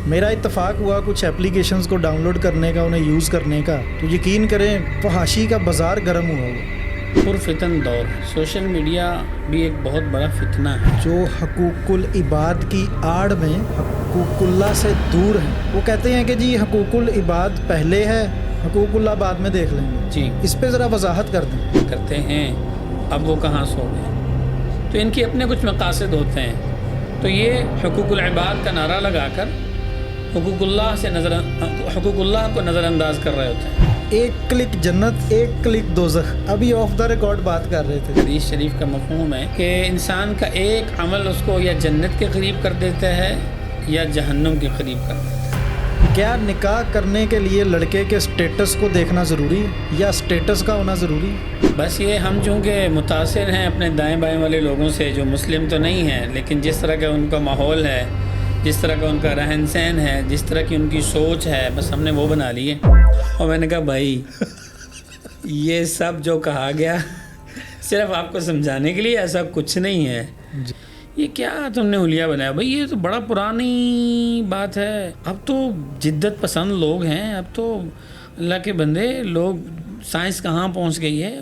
میرا اتفاق ہوا کچھ اپلیکیشنز کو ڈاؤن لوڈ کرنے کا، انہیں یوز کرنے کا، تو یقین کریں فحاشی کا بازار گرم ہوا ہوا۔ پرفتن دور ہے، سوشل میڈیا بھی ایک بہت بڑا فتنہ ہے۔ جو حقوق العباد کی آڑ میں حقوق اللہ سے دور ہیں، وہ کہتے ہیں کہ جی حقوق العباد پہلے ہے، حقوق اللہ بعد میں دیکھ لیں گے۔ جی اس پہ ذرا وضاحت کر دیں۔ کرتے ہیں، اب وہ کہاں سو گئے؟ تو ان کے اپنے کچھ مقاصد ہوتے ہیں، تو یہ حقوق العباد کا نعرہ لگا کر حقوق اللہ کو نظر انداز کر رہے ہوتے ہیں۔ ایک کلک جنت، ایک کلک دوزخ۔ ابھی آف دا ریکارڈ بات کر رہے تھے۔ حدیث شریف کا مفہوم ہے کہ انسان کا ایک عمل اس کو یا جنت کے قریب کر دیتا ہے یا جہنم کے قریب کر دیتا ہے۔ کیا نکاح کرنے کے لیے لڑکے کے سٹیٹس کو دیکھنا ضروری ہے یا سٹیٹس کا ہونا ضروری ہے؟ بس یہ ہم چونکہ متاثر ہیں اپنے دائیں بائیں والے لوگوں سے، جو مسلم تو نہیں ہیں لیکن جس طرح کا ان کا ماحول ہے، جس طرح کا ان کا رہن سہن ہے، جس طرح کی ان کی سوچ ہے، بس ہم نے وہ بنا لی ہے۔ اور میں نے کہا بھائی یہ سب جو کہا گیا صرف آپ کو سمجھانے کے لیے، ایسا کچھ نہیں ہے۔ یہ کیا تم نے حلیہ بنایا؟ بھائی یہ تو بڑا پرانی بات ہے، اب تو جدت پسند لوگ ہیں، اب تو اللہ کے بندے لوگ، سائنس کہاں پہنچ گئی ہے۔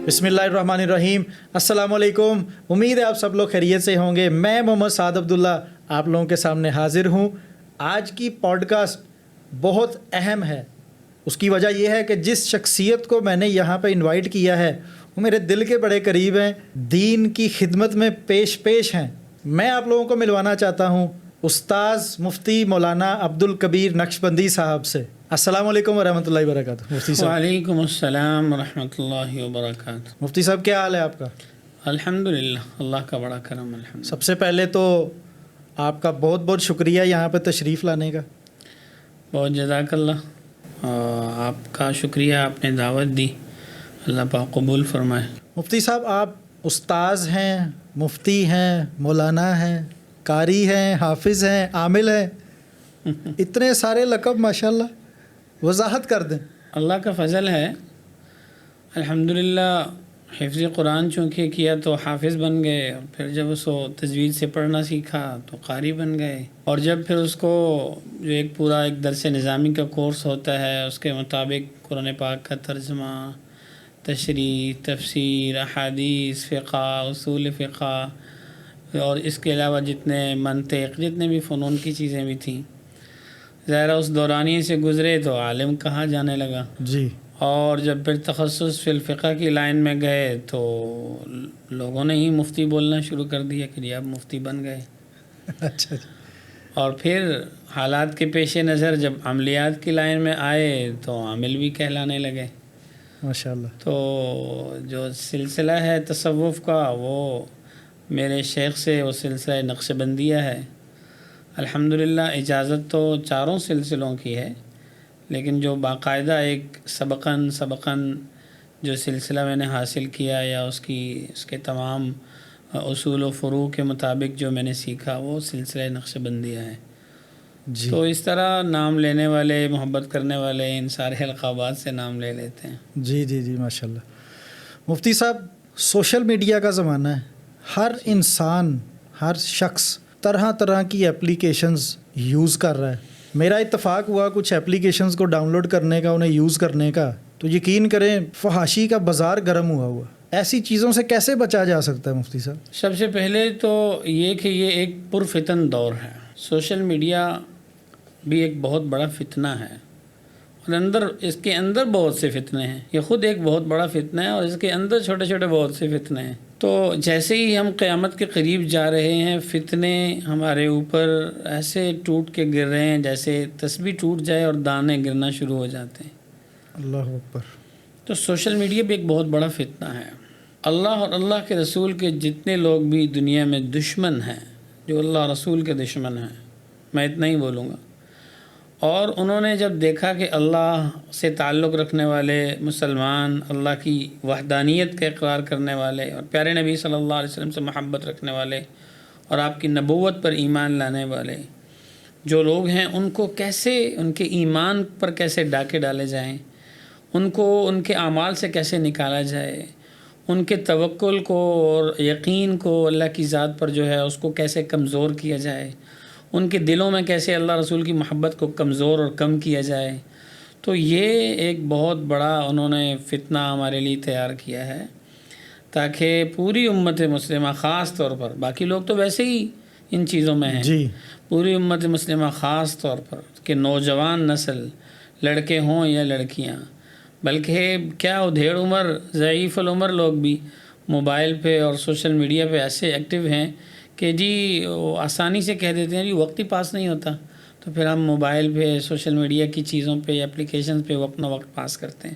بسم اللہ الرحمن الرحیم۔ السلام علیکم، امید ہے آپ سب لوگ خیریت سے ہوں گے۔ میں محمد سعد عبداللہ آپ لوگوں کے سامنے حاضر ہوں۔ آج کی پوڈ کاسٹ بہت اہم ہے۔ اس کی وجہ یہ ہے کہ جس شخصیت کو میں نے یہاں پہ انوائٹ کیا ہے وہ میرے دل کے بڑے قریب ہیں، دین کی خدمت میں پیش ہیں۔ میں آپ لوگوں کو ملوانا چاہتا ہوں استاذ مفتی مولانا عبدالکبیر نقشبندی صاحب سے۔ السلام علیکم ورحمۃ اللہ وبرکاتہ مفتی صاحب۔ وعلیکم السلام ورحمۃ اللہ وبرکاتہ۔ مفتی صاحب کیا حال ہے آپ کا؟ الحمدللہ، اللہ کا بڑا کرم الحمد۔ سب سے پہلے تو آپ کا بہت بہت شکریہ یہاں پہ تشریف لانے کا۔ بہت جزاک اللہ، آپ کا شکریہ، آپ نے دعوت دی، اللہ پاک قبول فرمائے۔ مفتی صاحب آپ استاذ ہیں، مفتی ہیں، مولانا ہیں، قاری ہیں، حافظ ہیں، عامل ہیں، اتنے سارے لقب ماشاءاللہ، وضاحت کر دیں۔ اللہ کا فضل ہے، الحمدللہ۔ حفظ قرآن چونکہ کیا تو حافظ بن گئے، اور پھر جب اس کو تجوید سے پڑھنا سیکھا تو قاری بن گئے، اور جب پھر اس کو جو ایک پورا ایک درس نظامی کا کورس ہوتا ہے اس کے مطابق قرآن پاک کا ترجمہ، تشریح، تفسیر، احادیث، فقہ، اصول فقہ، اور اس کے علاوہ جتنے منطق، جتنے بھی فنون کی چیزیں بھی تھیں، ظاہر اس دورانی سے گزرے تو عالم کہاں جانے لگا۔ جی۔ اور جب پھر تخصص فی الفقہ کی لائن میں گئے تو لوگوں نے ہی مفتی بولنا شروع کر دیا کہ جی آپ مفتی بن گئے۔ اچھا جی۔ اور پھر حالات کے پیش نظر جب عملیات کی لائن میں آئے تو عامل بھی کہلانے لگے۔ ماشاءاللہ۔ تو جو سلسلہ ہے تصوف کا وہ میرے شیخ سے وہ سلسلہ نقش بندیہ ہے۔ الحمدللہ اجازت تو چاروں سلسلوں کی ہے، لیکن جو باقاعدہ ایک سبقاً جو سلسلہ میں نے حاصل کیا یا اس کے تمام اصول و فروع کے مطابق جو میں نے سیکھا وہ سلسلہ نقش بندیہ ہے۔ جی۔ تو اس طرح نام لینے والے، محبت کرنے والے ان سارے القابات سے نام لے لیتے ہیں۔ جی جی جی ماشاءاللہ۔ مفتی صاحب سوشل میڈیا کا زمانہ ہے، ہر انسان، ہر شخص طرح طرح کی اپلیکیشنز یوز کر رہا ہے۔ میرا اتفاق ہوا کچھ اپلیکیشنز کو ڈاؤن لوڈ کرنے کا، انہیں یوز کرنے کا، تو یقین کریں فحاشی کا بازار گرم ہوا۔ ایسی چیزوں سے کیسے بچا جا سکتا ہے مفتی صاحب؟ سب سے پہلے تو یہ کہ یہ ایک پرفتن دور ہے۔ سوشل میڈیا بھی ایک بہت بڑا فتنہ ہے، اور اس کے اندر بہت سے فتنے ہیں۔ یہ خود ایک بہت بڑا فتنہ ہے اور اس کے اندر چھوٹے چھوٹے بہت سے فتنے ہیں۔ تو جیسے ہی ہم قیامت کے قریب جا رہے ہیں، فتنے ہمارے اوپر ایسے ٹوٹ کے گر رہے ہیں جیسے تسبیح ٹوٹ جائے اور دانے گرنا شروع ہو جاتے ہیں۔ اللہ اکبر۔ تو سوشل میڈیا بھی ایک بہت بڑا فتنہ ہے۔ اللہ اور اللہ کے رسول کے جتنے لوگ بھی دنیا میں دشمن ہیں، جو اللہ رسول کے دشمن ہیں، میں اتنا ہی بولوں گا، اور انہوں نے جب دیکھا کہ اللہ سے تعلق رکھنے والے مسلمان، اللہ کی وحدانیت کا اقرار کرنے والے اور پیارے نبی صلی اللہ علیہ وسلم سے محبت رکھنے والے اور آپ کی نبوت پر ایمان لانے والے جو لوگ ہیں، ان کو کیسے، ان کے ایمان پر کیسے ڈاکے ڈالے جائیں، ان کو ان کے اعمال سے کیسے نکالا جائے، ان کے توکل کو اور یقین کو اللہ کی ذات پر جو ہے اس کو کیسے کمزور کیا جائے، ان کے دلوں میں کیسے اللہ رسول کی محبت کو کمزور اور کم کیا جائے. تو یہ ایک بہت بڑا انہوں نے فتنہ ہمارے لیے تیار کیا ہے، تاکہ پوری امت مسلمہ خاص طور پر، باقی لوگ تو ویسے ہی ان چیزوں میں ہیں، جی پوری امت مسلمہ خاص طور پر کہ نوجوان نسل، لڑکے ہوں یا لڑکیاں، بلکہ کیا ادھیڑ عمر، ضعیف العمر لوگ بھی موبائل پہ اور سوشل میڈیا پہ ایسے ایکٹیو ہیں کہ جی وہ آسانی سے کہہ دیتے ہیں جی وقت ہی پاس نہیں ہوتا، تو پھر ہم موبائل پہ سوشل میڈیا کی چیزوں پہ اپلیکیشن پہ وقت نہ وقت پاس کرتے ہیں.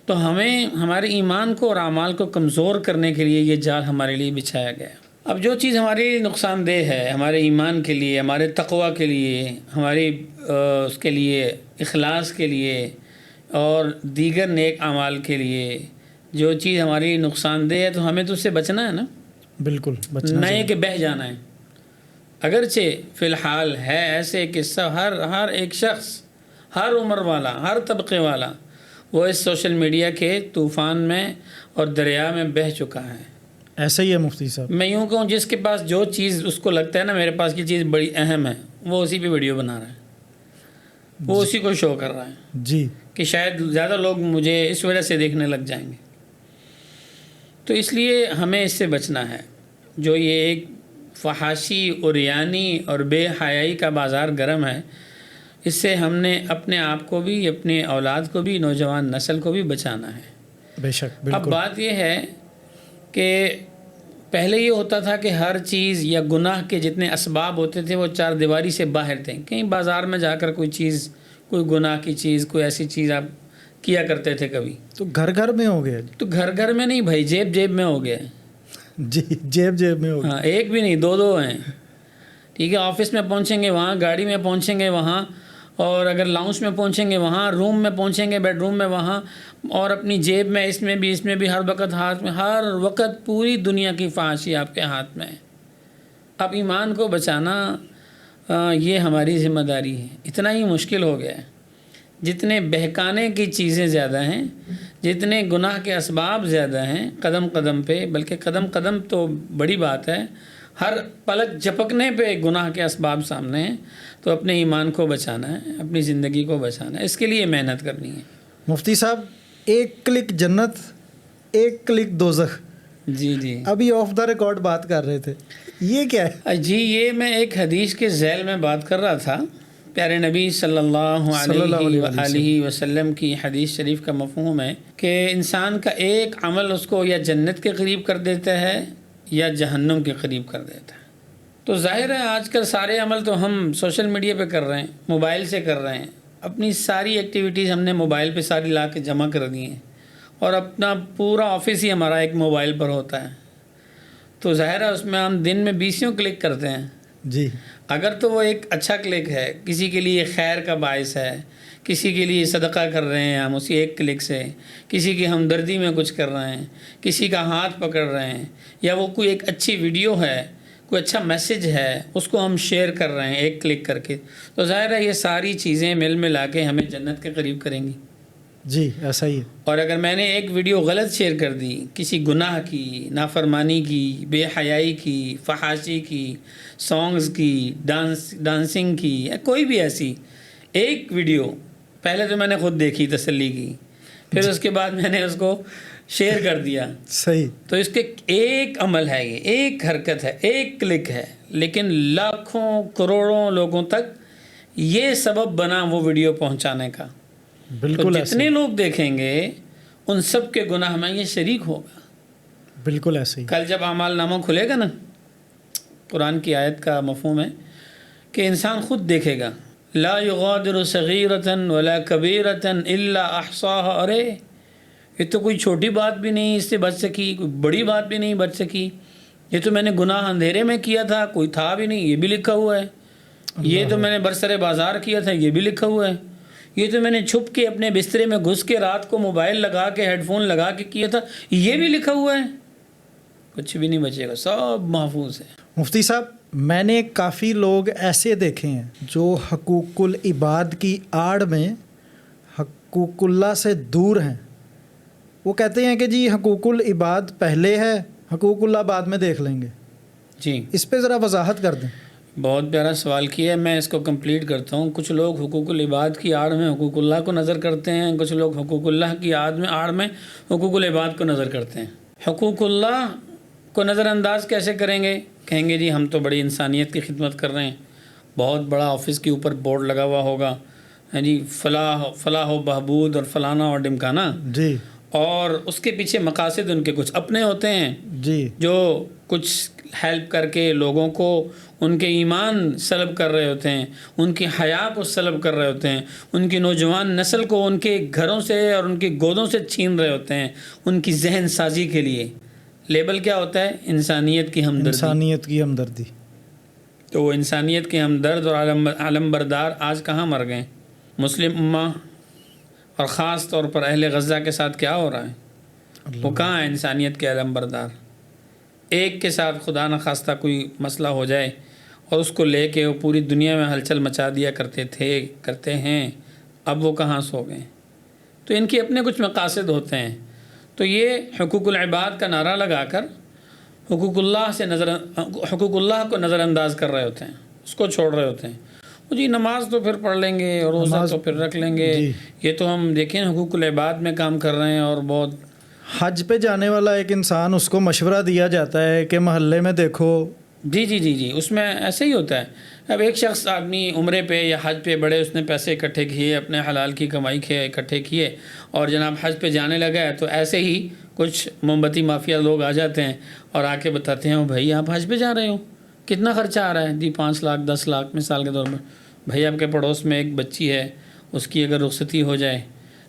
تو ہمیں ہمارے ایمان کو اور اعمال کو کمزور کرنے کے لیے یہ جال ہمارے لیے بچھایا گیا. اب جو چیز ہمارے لیے نقصان دہ ہے، ہمارے ایمان کے لیے، ہمارے تقویٰ کے لیے، ہماری اس کے لیے اخلاص کے لیے اور دیگر نیک اعمال کے لیے جو چیز ہمارے لیے نقصان دہ ہے، تو ہمیں تو اس سے بچنا ہے نا، بالکل بچنا نہ چاہیے. کہ بہہ جانا ہے. اگرچہ فی الحال ہے ایسے کہ ہر ایک شخص، ہر عمر والا، ہر طبقے والا وہ اس سوشل میڈیا کے طوفان میں اور دریا میں بہہ چکا ہے. ایسا ہی ہے مفتی صاحب. میں یوں کہوں جس کے پاس جو چیز اس کو لگتا ہے نا میرے پاس کی چیز بڑی اہم ہے، وہ اسی پہ ویڈیو بنا رہا ہے، وہ اسی کو شو کر رہا ہے جی کہ شاید زیادہ لوگ مجھے اس وجہ سے دیکھنے لگ جائیں گے. تو اس لیے ہمیں اس سے بچنا ہے. جو یہ ایک فحاشی اور ریانی اور بے حیائی کا بازار گرم ہے، اس سے ہم نے اپنے آپ کو بھی، اپنے اولاد کو بھی، نوجوان نسل کو بھی بچانا ہے. بے شک اب بالکل. بات یہ ہے کہ پہلے یہ ہوتا تھا کہ ہر چیز یا گناہ کے جتنے اسباب ہوتے تھے وہ چار دیواری سے باہر تھے. کہیں بازار میں جا کر کوئی چیز، کوئی گناہ کی چیز، کوئی ایسی چیز آپ کیا کرتے تھے کبھی، تو گھر گھر میں ہو گیا. تو گھر گھر میں نہیں بھائی، جیب جیب میں ہو گیا. جی جیب جیب میں ہو گیا. ہاں، ایک بھی نہیں، دو دو ہیں. ٹھیک ہے، آفس میں پہنچیں گے وہاں، گاڑی میں پہنچیں گے وہاں، اور اگر لاؤنج میں پہنچیں گے وہاں، روم میں پہنچیں گے، بیڈ روم میں وہاں، اور اپنی جیب میں، اس میں بھی ہر وقت ہاتھ میں، ہر وقت پوری دنیا کی فحاشی آپ کے ہاتھ میں ہے. اب ایمان کو بچانا یہ ہماری ذمہ داری ہے. اتنا ہی مشکل ہو گیا ہے. جتنے بہکانے کی چیزیں زیادہ ہیں، جتنے گناہ کے اسباب زیادہ ہیں قدم قدم پہ، بلکہ قدم قدم تو بڑی بات ہے، ہر پلک جھپکنے پہ گناہ کے اسباب سامنے ہیں. تو اپنے ایمان کو بچانا ہے، اپنی زندگی کو بچانا ہے، اس کے لیے محنت کرنی ہے. مفتی صاحب ایک کلک جنت، ایک کلک دوزخ. جی جی، ابھی آف دا ریکارڈ بات کر رہے تھے، یہ کیا ہے؟ جی یہ میں ایک حدیث کے ذیل میں بات کر رہا تھا. پیارے نبی صلی اللہ علیہ وآلہ وسلم کی حدیث شریف کا مفہوم ہے کہ انسان کا ایک عمل اس کو یا جنت کے قریب کر دیتا ہے یا جہنم کے قریب کر دیتا ہے. تو ظاہر ہے آج کل سارے عمل تو ہم سوشل میڈیا پہ کر رہے ہیں، موبائل سے کر رہے ہیں. اپنی ساری ایکٹیویٹیز ہم نے موبائل پہ ساری لا کے جمع کر دی ہیں، اور اپنا پورا آفس ہی ہمارا ایک موبائل پر ہوتا ہے. تو ظاہر ہے اس میں ہم دن میں 20 کلک کرتے ہیں. جی اگر تو وہ ایک اچھا کلک ہے، کسی کے لیے خیر کا باعث ہے، کسی کے لیے صدقہ کر رہے ہیں ہم اسی ایک کلک سے، کسی کی ہمدردی میں کچھ کر رہے ہیں، کسی کا ہاتھ پکڑ رہے ہیں، یا وہ کوئی ایک اچھی ویڈیو ہے، کوئی اچھا میسج ہے، اس کو ہم شیئر کر رہے ہیں ایک کلک کر کے، تو ظاہر ہے یہ ساری چیزیں مل ملا کے ہمیں جنت کے قریب کریں گی. جی ایسا ہی ہے. اور اگر میں نے ایک ویڈیو غلط شیئر کر دی، کسی گناہ کی، نافرمانی کی، بے حیائی کی، فحاشی کی، سانگز کی، ڈانسنگ کی، یا کوئی بھی ایسی ایک ویڈیو، پہلے تو میں نے خود دیکھی، تسلی کی، پھر اس کے بعد میں نے اس کو شیئر کر دیا. صحیح. تو اس کے ایک عمل ہے، یہ ایک حرکت ہے، ایک کلک ہے، لیکن لاکھوں کروڑوں لوگوں تک یہ سبب بنا وہ ویڈیو پہنچانے کا. بالکل تو جتنے لوگ دیکھیں گے ان سب کے گناہ میں یہ شریک ہوگا. بالکل ایسے ہی. کل جب اعمال نامہ کھلے گا نا، قرآن کی آیت کا مفہوم ہے کہ انسان خود دیکھے گا، لا یغادر صغیرۃ ولا کبیرۃ الا احصاها. ارے یہ تو کوئی چھوٹی بات بھی نہیں اس سے بچ سکی، کوئی بڑی بات بھی نہیں بچ سکی، یہ تو میں نے گناہ اندھیرے میں کیا تھا، کوئی تھا بھی نہیں، یہ بھی لکھا ہوا ہے. یہ تو میں نے برسر بازار کیا تھا، یہ بھی لکھا ہوا ہے. یہ تو میں نے چھپ کے اپنے بسترے میں گھس کے رات کو موبائل لگا کے ہیڈ فون لگا کے کیا تھا، یہ بھی لکھا ہوا ہے. کچھ بھی نہیں بچے گا، سب محفوظ ہے. مفتی صاحب میں نے کافی لوگ ایسے دیکھے ہیں جو حقوق العباد کی آڑ میں حقوق اللہ سے دور ہیں، وہ کہتے ہیں کہ جی حقوق العباد پہلے ہے، حقوق اللہ بعد میں دیکھ لیں گے. جی اس پہ ذرا وضاحت کر دیں. بہت پیارا سوال کیا ہے، میں اس کو کمپلیٹ کرتا ہوں. کچھ لوگ حقوق العباد کی آڑ میں حقوق اللہ کو نظر کرتے ہیں، کچھ لوگ حقوق اللہ کی آڑ میں حقوق العباد کو نظر کرتے ہیں. حقوق اللہ کو نظر انداز کیسے کریں گے؟ کہیں گے جی ہم تو بڑی انسانیت کی خدمت کر رہے ہیں، بہت بڑا آفس کے اوپر بورڈ لگا ہوا ہوگا، ہاں جی فلاح و بہبود اور فلانا اور ڈمکانا، جی اور اس کے پیچھے مقاصد ان کے کچھ اپنے ہوتے ہیں، جی جو کچھ ہیلپ کر کے لوگوں کو ان کے ایمان سلب کر رہے ہوتے ہیں، ان کی حیا کو سلب کر رہے ہوتے ہیں، ان کی نوجوان نسل کو ان کے گھروں سے اور ان کی گودوں سے چھین رہے ہوتے ہیں ان کی ذہن سازی کے لیے. لیبل کیا ہوتا ہے؟ انسانیت کی ہمدردی. انسانیت کی ہمدردی. تو وہ انسانیت کے ہمدرد اور عالم بردار آج کہاں مر گئے؟ مسلم امہ اور خاص طور پر اہل غزہ کے ساتھ کیا ہو رہا ہے؟ وہ کہاں ہے انسانیت کے عالم بردار؟ ایک کے ساتھ خدا نخواستہ کوئی مسئلہ ہو جائے اور اس کو لے کے وہ پوری دنیا میں ہلچل مچا دیا کرتے ہیں، اب وہ کہاں سو گئے؟ تو ان کے اپنے کچھ مقاصد ہوتے ہیں. تو یہ حقوق العباد کا نعرہ لگا کر حقوق اللہ کو نظر انداز کر رہے ہوتے ہیں، اس کو چھوڑ رہے ہوتے ہیں. جی نماز تو پھر پڑھ لیں گے اور روزہ تو پھر رکھ لیں گے، یہ تو ہم دیکھیں حقوق العباد میں کام کر رہے ہیں. اور بہت حج پہ جانے والا ایک انسان، اس کو مشورہ دیا جاتا ہے کہ محلے میں دیکھو. جی اس میں ایسے ہی ہوتا ہے. اب ایک شخص آدمی عمرے پہ یا حج پہ بڑے اس نے پیسے اکٹھے کیے، اپنے حلال کی کمائی کے اکٹھے کیے اور جناب حج پہ جانے لگا ہے، تو ایسے ہی کچھ موم بتی مافیا لوگ آ جاتے ہیں اور آ کے بتاتے ہیں بھائی آپ حج پہ جا رہے ہو، کتنا خرچہ آ رہا ہے؟ جی 5 لاکھ 10 لاکھ مثال کے طور پر. بھائی آپ کے پڑوس میں ایک بچی ہے، اس کی اگر رخصتی ہو جائے،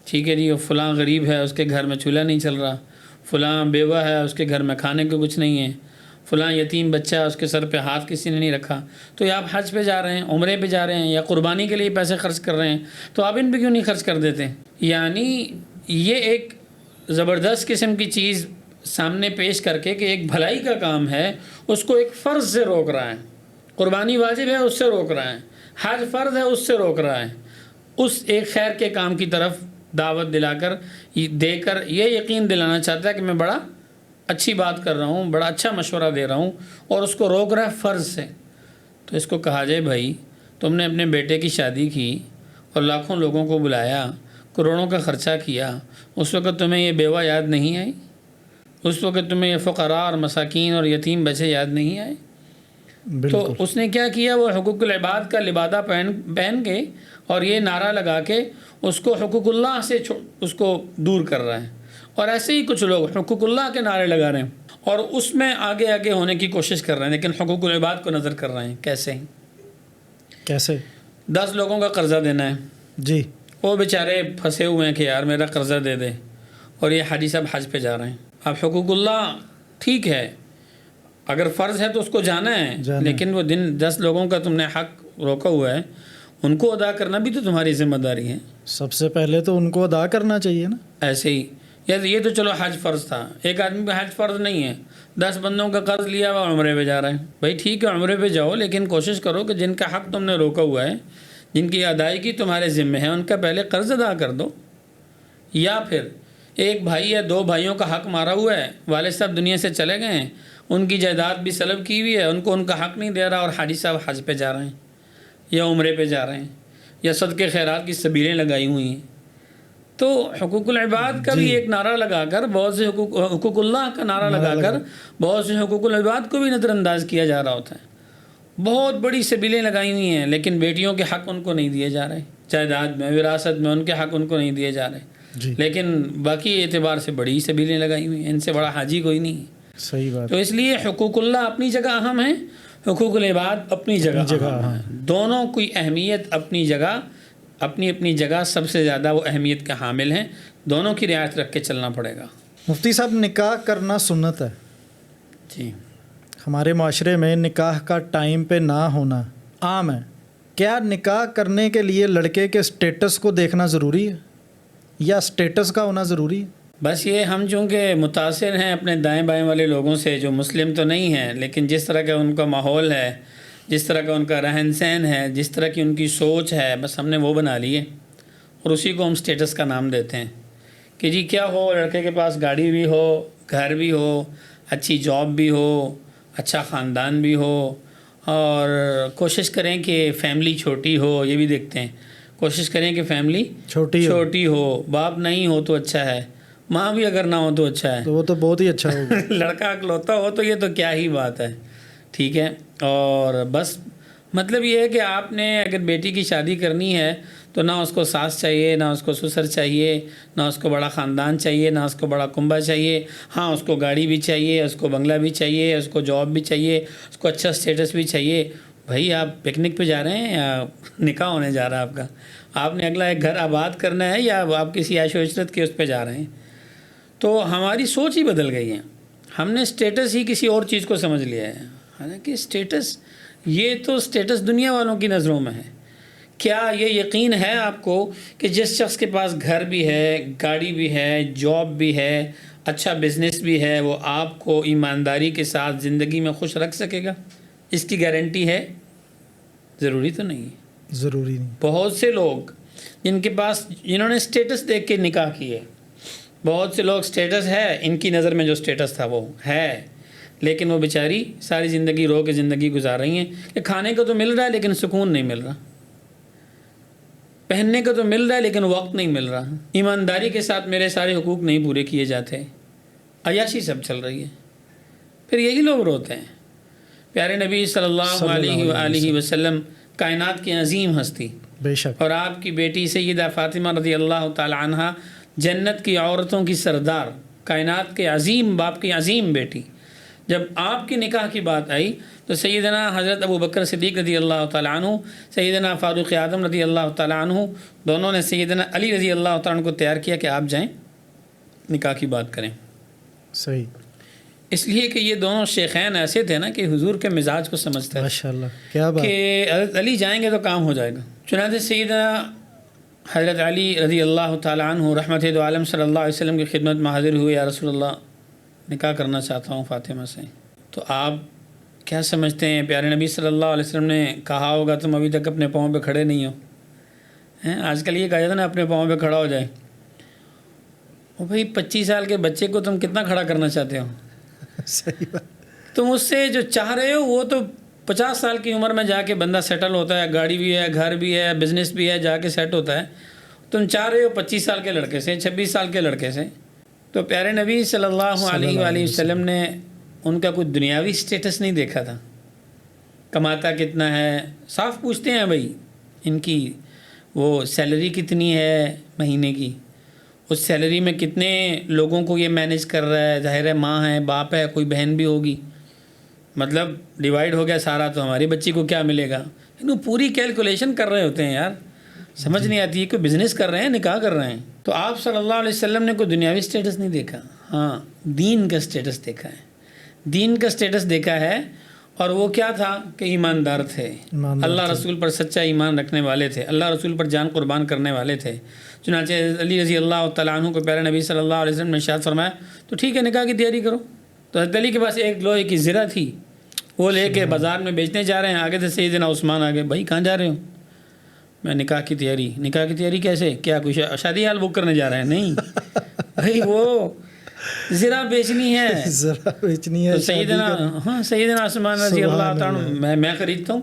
ٹھیک ہے جی، وہ فلاں غریب ہے، اس کے گھر میں چولہا نہیں چل رہا، فلاں بیوہ ہے، اس کے گھر میں کھانے کو کچھ نہیں ہے، فلاں یتیم بچہ ہے، اس کے سر پہ ہاتھ کسی نے نہیں رکھا، تو یہ آپ حج پہ جا رہے ہیں، عمرے پہ جا رہے ہیں یا قربانی کے لیے پیسے خرچ کر رہے ہیں، تو آپ ان پہ کیوں نہیں خرچ کر دیتے؟ یعنی یہ ایک زبردست قسم کی چیز سامنے پیش کر کے کہ ایک بھلائی کا کام ہے، اس کو ایک فرض سے روک رہا ہے. قربانی واجب ہے، اس سے روک رہا ہے. حج فرض ہے، اس سے روک رہا ہے. اس ایک خیر کے کام کی طرف دعوت دے کر یہ یقین دلانا چاہتا ہے کہ میں بڑا اچھی بات کر رہا ہوں، بڑا اچھا مشورہ دے رہا ہوں، اور اس کو روک رہا ہے فرض سے. تو اس کو کہا جائے بھائی تم نے اپنے بیٹے کی شادی کی اور لاکھوں لوگوں کو بلایا، کروڑوں کا خرچہ کیا، اس وقت تمہیں یہ بیوہ یاد نہیں آئی؟ اس وقت تمہیں یہ فقراء اور مساکین اور یتیم بچے یاد نہیں آئے؟ تو اس نے کیا کیا؟ وہ حقوق العباد کا لبادہ پہن کے اور یہ نعرہ لگا کے اس کو حقوق اللہ سے اس کو دور کر رہا ہے. اور ایسے ہی کچھ لوگ حقوق اللہ کے نعرے لگا رہے ہیں اور اس میں آگے ہونے کی کوشش کر رہے ہیں، لیکن حقوق العباد کو نظر کر رہے ہیں. کیسے 10 لوگوں کا قرضہ دینا ہے جی، وہ بیچارے پھنسے ہوئے ہیں کہ یار میرا قرضہ دے دے، اور یہ حاجی صاحب حج پہ جا رہے ہیں. اب حقوق اللہ ٹھیک ہے، اگر فرض ہے تو اس کو جانا ہے، لیکن وہ 10 لوگوں کا تم نے حق روکا ہوا ہے، ان کو ادا کرنا بھی تو تمہاری ذمہ داری ہے. سب سے پہلے تو ان کو ادا کرنا چاہیے نا. ایسے ہی یہ تو چلو حج فرض تھا، ایک آدمی کا حج فرض نہیں ہے، 10 بندوں کا قرض لیا ہوا عمرے پہ جا رہا ہے. بھائی ٹھیک ہے عمرے پہ جاؤ، لیکن کوشش کرو کہ جن کا حق تم نے روکا ہوا ہے، جن کی ادائیگی تمہارے ذمہ ہے، ان کا پہلے قرض ادا کر دو. یا پھر ایک بھائی یا 2 بھائیوں کا حق مارا ہوا ہے، والد صاحب دنیا سے چلے گئے ہیں، ان کی جائیداد بھی سلب کی ہوئی ہے، ان کو ان کا حق نہیں دے رہا، اور حاجی صاحب حج پہ جا رہے ہیں یا عمرے پہ جا رہے ہیں یا صدقے خیرات کی سبیلیں لگائی ہوئی ہیں. تو حقوق العباد کا بھی ایک نعرہ لگا کر، بہت سے حقوق اللہ کا نعرہ لگا کر بہت سے حقوق العباد کو بھی نظر انداز کیا جا رہا ہوتا ہے. بہت بڑی سبیلیں لگائی ہوئی ہیں، لیکن بیٹیوں کے حق ان کو نہیں دیے جا رہے، جائیداد میں وراثت میں ان کے حق ان کو نہیں دیے جا رہے، لیکن باقی اعتبار سے بڑی سبیلیں لگائی ہوئی ہیں، ان سے بڑا حاجی کوئی نہیں ہے. صحیح بات. تو اس لیے حقوق اللہ اپنی جگہ اہم ہیں، حقوق العباد اپنی جگہ اہم ہیں. دونوں کی اہمیت اپنی جگہ، اپنی جگہ سب سے زیادہ وہ اہمیت کے حامل ہیں. دونوں کی رعایت رکھ کے چلنا پڑے گا. مفتی صاحب نکاح کرنا سنت ہے. جی ہمارے معاشرے میں نکاح کا ٹائم پہ نہ ہونا عام ہے. کیا نکاح کرنے کے لیے لڑکے کے سٹیٹس کو دیکھنا ضروری ہے یا سٹیٹس کا ہونا ضروری ہے؟ بس یہ ہم چونکہ متاثر ہیں اپنے دائیں بائیں والے لوگوں سے جو مسلم تو نہیں ہیں، لیکن جس طرح کا ان کا ماحول ہے، جس طرح کا ان کا رہن سہن ہے، جس طرح کی ان کی سوچ ہے، بس ہم نے وہ بنا لی ہے اور اسی کو ہم اسٹیٹس کا نام دیتے ہیں کہ جی کیا ہو، لڑکے کے پاس گاڑی بھی ہو، گھر بھی ہو، اچھی جاب بھی ہو، اچھا خاندان بھی ہو، اور کوشش کریں کہ فیملی چھوٹی ہو، یہ بھی دیکھتے ہیں، کوشش کریں کہ فیملی چھوٹی ہو، باپ نہیں ہو تو اچھا ہے، ماں بھی اگر نہ ہو تو اچھا ہے، تو وہ تو بہت ہی اچھا ہوگا لڑکا اکلوتا ہو تو یہ تو کیا ہی بات ہے، ٹھیک ہے۔ اور بس مطلب یہ ہے کہ آپ نے اگر بیٹی کی شادی کرنی ہے تو نہ اس کو ساس چاہیے، نہ اس کو سسر چاہیے، نہ اس کو بڑا خاندان چاہیے، نہ اس کو بڑا کنبہ چاہیے، ہاں اس کو گاڑی بھی چاہیے، اس کو بنگلہ بھی چاہیے، اس کو جاب بھی چاہیے، اس کو اچھا اسٹیٹس بھی چاہیے۔ بھائی آپ پکنک پہ جا رہے ہیں یا نکاح ہونے جا رہا ہے آپ کا؟ آپ نے اگلا ایک گھر آباد کرنا ہے یا آپ کسی عیش و عشرت کے اس پہ جا رہے ہیں؟ تو ہماری سوچ ہی بدل گئی ہے، ہم نے اسٹیٹس ہی کسی اور چیز کو سمجھ لیا ہے، حالانکہ اسٹیٹس یہ تو اسٹیٹس دنیا والوں کی نظروں میں ہے۔ کیا یہ یقین ہے آپ کو کہ جس شخص کے پاس گھر بھی ہے، گاڑی بھی ہے، جاب بھی ہے، اچھا بزنس بھی ہے، وہ آپ کو ایمانداری کے ساتھ زندگی میں خوش رکھ سکے گا؟ اس کی گارنٹی ہے؟ ضروری تو نہیں ہے۔ ضروری نہیں۔ بہت سے لوگ جنہوں نے اسٹیٹس دیکھ کے نکاح کیے، بہت سے لوگ اسٹیٹس ہے، ان کی نظر میں جو اسٹیٹس تھا وہ ہے، لیکن وہ بیچاری ساری زندگی رو کے زندگی گزار رہی ہیں کہ کھانے کو تو مل رہا ہے لیکن سکون نہیں مل رہا، پہننے کو تو مل رہا ہے لیکن وقت نہیں مل رہا، ایمانداری کے ساتھ میرے سارے حقوق نہیں پورے کیے جاتے، عیاشی سب چل رہی ہے۔ پھر یہی لوگ روتے ہیں۔ پیارے نبی صلی اللہ علیہ وآلہ وسلم کائنات کی عظیم ہستی، بے شک، اور آپ کی بیٹی سیدہ فاطمہ رضی اللہ تعالی عنہ جنت کی عورتوں کی سردار، کائنات کے عظیم باپ کی عظیم بیٹی، جب آپ کی نکاح کی بات آئی تو سیدنا حضرت ابو بکر صدیق رضی اللہ تعالیٰ عنہ، سیدنا فاروق اعظم رضی اللہ تعالیٰ عنہ، دونوں نے سیدنا علی رضی اللہ تعالیٰ عنہ کو تیار کیا کہ آپ جائیں نکاح کی بات کریں۔ صحیح، اس لیے کہ یہ دونوں شیخین ایسے تھے نا کہ حضور کے مزاج کو سمجھتے تھے ماشاءاللہ، کیا بات، کہ حضرت علی جائیں گے تو کام ہو جائے گا۔ چنانچہ سیدنا حضرت علی رضی اللہ تعالیٰ عنہ رحمت دو عالم صلی اللہ علیہ وسلم کی خدمت میں حاضر ہوئے، یا رسول اللہ نکاح کرنا چاہتا ہوں فاطمہ سے۔ تو آپ کیا سمجھتے ہیں؟ پیارے نبی صلی اللہ علیہ وسلم نے کہا ہوگا تم ابھی تک اپنے پاؤں پہ کھڑے نہیں ہو ہیں؟ آج کل یہ کہا جاتا ہے نا اپنے پاؤں پہ کھڑا ہو جائے۔ وہ بھائی 25 سال کے بچے کو تم کتنا کھڑا کرنا چاہتے ہو؟ صحیح بات، تم اس سے جو چاہ رہے ہو وہ تو 50 سال کی عمر میں جا کے بندہ سیٹل ہوتا ہے، گاڑی بھی ہے، گھر بھی ہے، بزنس بھی ہے، جا کے سیٹ ہوتا ہے۔ تم چاہ رہے ہو 25 سال کے لڑکے سے، 26 سال کے لڑکے سے۔ تو پیارے نبی صلی اللہ علیہ وآلہ وسلم نے ان کا کوئی دنیاوی سٹیٹس نہیں دیکھا تھا، کماتا کتنا ہے، صاف پوچھتے ہیں بھائی ان کی وہ سیلری کتنی ہے مہینے کی، اس سیلری میں کتنے لوگوں کو یہ مینیج کر رہا ہے، ظاہر ہے ماں ہے، باپ ہے، کوئی بہن بھی ہوگی، مطلب ڈیوائیڈ ہو گیا سارا تو ہماری بچی کو کیا ملے گا، انہوں پوری کیلکولیشن کر رہے ہوتے ہیں یار، سمجھ نہیں آتی ہے کہ بزنس کر رہے ہیں، نکاح کر رہے ہیں۔ تو آپ صلی اللہ علیہ وسلم نے کوئی دنیاوی سٹیٹس نہیں دیکھا، ہاں دین کا سٹیٹس دیکھا ہے، دین کا سٹیٹس دیکھا ہے، اور وہ کیا تھا کہ ایماندار تھے، اللہ رسول پر سچا ایمان رکھنے والے تھے، اللہ رسول پر جان قربان کرنے والے تھے۔ چنانچہ علی رضی اللہ تعالیٰ عنہ کو پیارے نبی صلی اللہ علیہ وسلم نے ارشاد فرمایا تو ٹھیک ہے نکاح کی تیاری کرو۔ تو حضرت علی کے پاس ایک لوہے کی زرہ تھی، وہ لے کے بازار میں بیچنے جا رہے ہیں، آگے سے سیدنا عثمان آگے، بھائی کہاں جا رہے ہو؟ میں نکاح کی تیاری کیسے؟ کیا کچھ شادی حال بک کرنے جا رہے ہیں؟ نہیں بھائی وہ زرہ بیچنی ہے، ذرا بیچنی ہے، تو سیدنا عثمان رضی اللہ تعالیٰ عنہ میں خریدتا ہوں،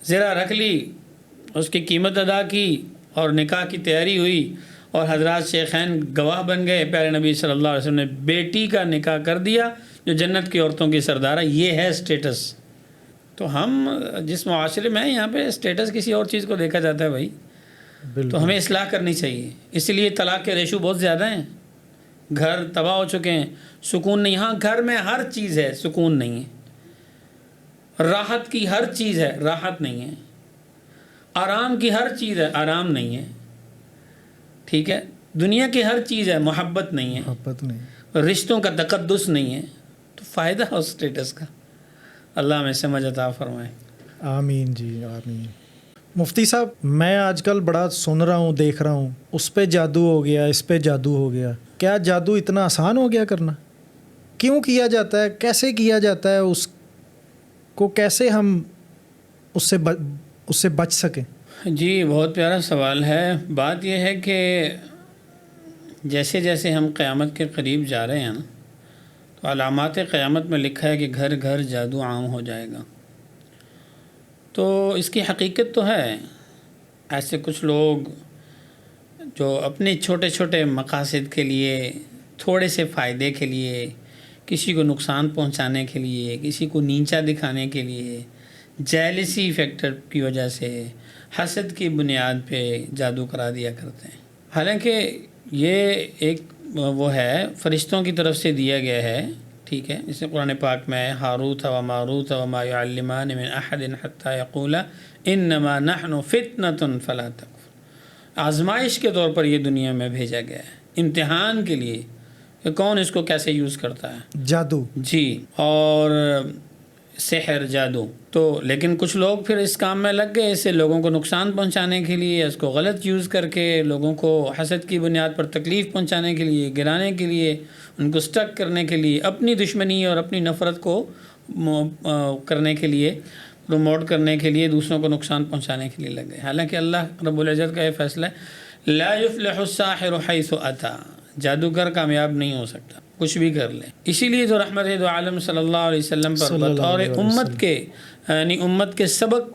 زرہ رکھ لی، اس کی قیمت ادا کی اور نکاح کی تیاری ہوئی، اور حضرات شیخین گواہ بن گئے، پیارے نبی صلی اللہ علیہ وسلم نے بیٹی کا نکاح کر دیا جو جنت کی عورتوں کی سردار ہے۔ یہ ہے سٹیٹس۔ تو ہم جس معاشرے میں ہیں یہاں پہ سٹیٹس کسی اور چیز کو دیکھا جاتا ہے بھائی، تو ہمیں اصلاح کرنی چاہیے۔ اس لیے طلاق کے ریشو بہت زیادہ ہیں، گھر تباہ ہو چکے ہیں، سکون نہیں، ہاں گھر میں ہر چیز ہے، سکون نہیں ہے، راحت کی ہر چیز ہے، راحت نہیں ہے، آرام کی ہر چیز ہے، آرام نہیں ہے، ٹھیک ہے، دنیا کی ہر چیز ہے، محبت نہیں ہے، محبت نہیں، رشتوں کا تقدس نہیں ہے، تو فائدہ ہے اس سٹیٹس کا۔ اللہ ہمیں سمجھ عطا فرمائے۔ آمین جی آمین۔ مفتی صاحب میں آج کل بڑا سن رہا ہوں، دیکھ رہا ہوں، اس پہ جادو ہو گیا، اس پہ جادو ہو گیا، کیا جادو اتنا آسان ہو گیا کرنا؟ کیوں کیا جاتا ہے؟ کیسے کیا جاتا ہے؟ اس کو کیسے ہم اس سے بچ سکیں؟ جی بہت پیارا سوال ہے. بات یہ ہے کہ جیسے جیسے ہم قیامت کے قریب جا رہے ہیں نا، تو علامات قیامت میں لکھا ہے کہ گھر گھر جادو عام ہو جائے گا. تو اس کی حقیقت تو ہے. ایسے کچھ لوگ جو اپنے چھوٹے چھوٹے مقاصد کے لیے، تھوڑے سے فائدے کے لیے، کسی کو نقصان پہنچانے کے لیے، کسی کو نیچا دکھانے کے لیے، جیلسی فیکٹر کی وجہ سے، حسد کی بنیاد پہ جادو کرا دیا کرتے ہیں. حالانکہ یہ ایک وہ ہے فرشتوں کی طرف سے دیا گیا ہے، ٹھیک ہے. جیسے قرآن پاک میں ہاروت و ماروت وما يعلمان من احد حتى يقولا انما نحن فتنة فلا تکفر. آزمائش کے طور پر یہ دنیا میں بھیجا گیا ہے، امتحان کے لیے کہ کون اس کو کیسے یوز کرتا ہے. جادو. جی. اور سحر، جادو. تو لیکن کچھ لوگ پھر اس کام میں لگ گئے، اسے لوگوں کو نقصان پہنچانے کے لیے، اس کو غلط یوز کر کے لوگوں کو حسد کی بنیاد پر تکلیف پہنچانے کے لیے، گرانے کے لیے، ان کو سٹک کرنے کے لیے، اپنی دشمنی اور اپنی نفرت کو کرنے کے لیے، پروموٹ کرنے کے لیے، دوسروں کو نقصان پہنچانے کے لیے لگ گئے. حالانکہ اللہ رب العزت کا یہ فیصلہ ہے لا يفلح الساحر حيث اتى. جادوگر کامیاب نہیں ہو سکتا کچھ بھی کر لے. اسی لیے تو رحمت دو عالم صلی اللہ علیہ وسلم پر بطور امت کے، یعنی امت کے سبق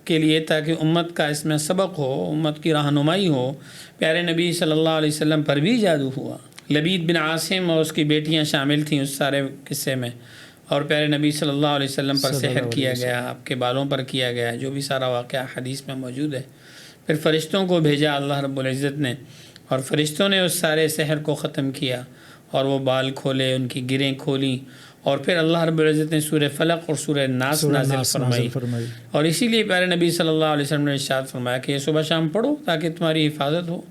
کے لیے، تاکہ امت کا اس میں سبق ہو، امت کی رہنمائی ہو، پیارے نبی صلی اللہ علیہ وسلم پر بھی جادو ہوا. لبید بن عاصم اور اس کی بیٹیاں شامل تھیں اس سارے قصے میں، اور پیارے نبی صلی اللہ علیہ وسلم پر سحر کیا گیا، آپ کے بالوں پر کیا گیا، جو بھی سارا واقعہ حدیث میں موجود ہے. پھر فرشتوں کو بھیجا اللہ رب العزت نے، اور فرشتوں نے اس سارے سحر کو ختم کیا، اور وہ بال کھولے، ان کی گریں کھولیں، اور پھر اللہ رب العزت نے سورہ فلق اور سورہ ناس نازل فرمائی. اور اسی لیے پیارے نبی صلی اللہ علیہ وسلم نے ارشاد فرمایا کہ یہ صبح شام پڑھو تاکہ تمہاری حفاظت ہو.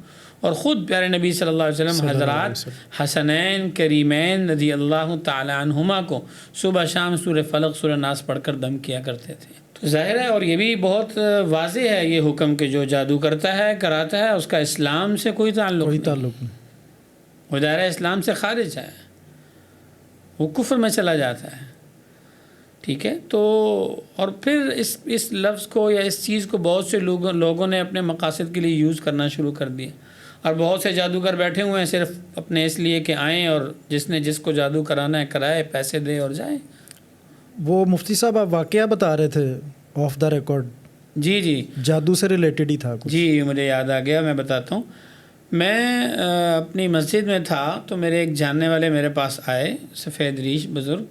اور خود پیارے نبی صلی اللہ علیہ وسلم حضرات حسنین کریمین رضی اللہ تعالی عنہما کو صبح شام سورہ فلق سورہ ناس پڑھ کر دم کیا کرتے تھے. تو ظاہر ہے، اور یہ بھی بہت واضح ہے یہ حکم کہ جو جادو کرتا ہے، کراتا ہے، اس کا اسلام سے کوئی تعلق نہیں، وہ دائرہ اسلام سے خارج ہے، وہ کفر میں چلا جاتا ہے. ٹھیک ہے. تو اور پھر اس لفظ کو یا اس چیز کو بہت سے لوگوں نے اپنے مقاصد کے لیے یوز کرنا شروع کر دیا، اور بہت سے جادوگر بیٹھے ہوئے ہیں صرف اپنے اس لیے کہ آئیں اور جس نے جس کو جادو کرانا ہے کرائے، پیسے دے اور جائیں. وہ مفتی صاحب آپ واقعہ بتا رہے تھے آف دا ریکارڈ. جی جی، جادو سے ریلیٹڈ ہی تھا کچھ. جی مجھے یاد آ گیا، میں بتاتا ہوں. میں اپنی مسجد میں تھا تو میرے ایک جاننے والے میرے پاس آئے، سفید ریش بزرگ،